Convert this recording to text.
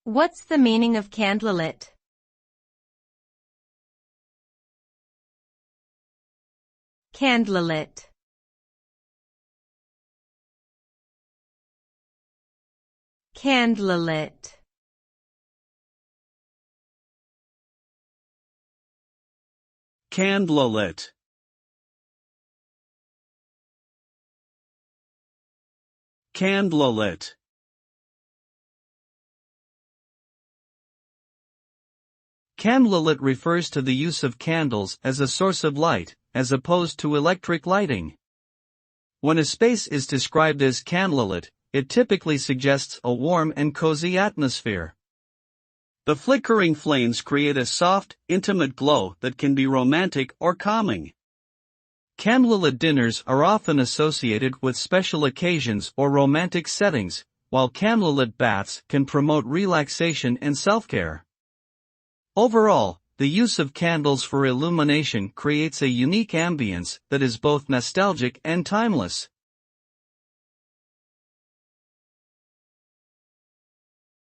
What's the meaning of candlelit? Candlelit. Candlelit. Candlelit. Candlelit. Candlelit refers to the use of candles as a source of light, as opposed to electric lighting. When a space is described as candlelit, it typically suggests a warm and cozy atmosphere. The flickering flames create a soft, intimate glow that can be romantic or calming. Candlelit dinners are often associated with special occasions or romantic settings, while candlelit baths can promote relaxation and self-care. Overall, the use of candles for illumination creates a unique ambience that is both nostalgic and timeless.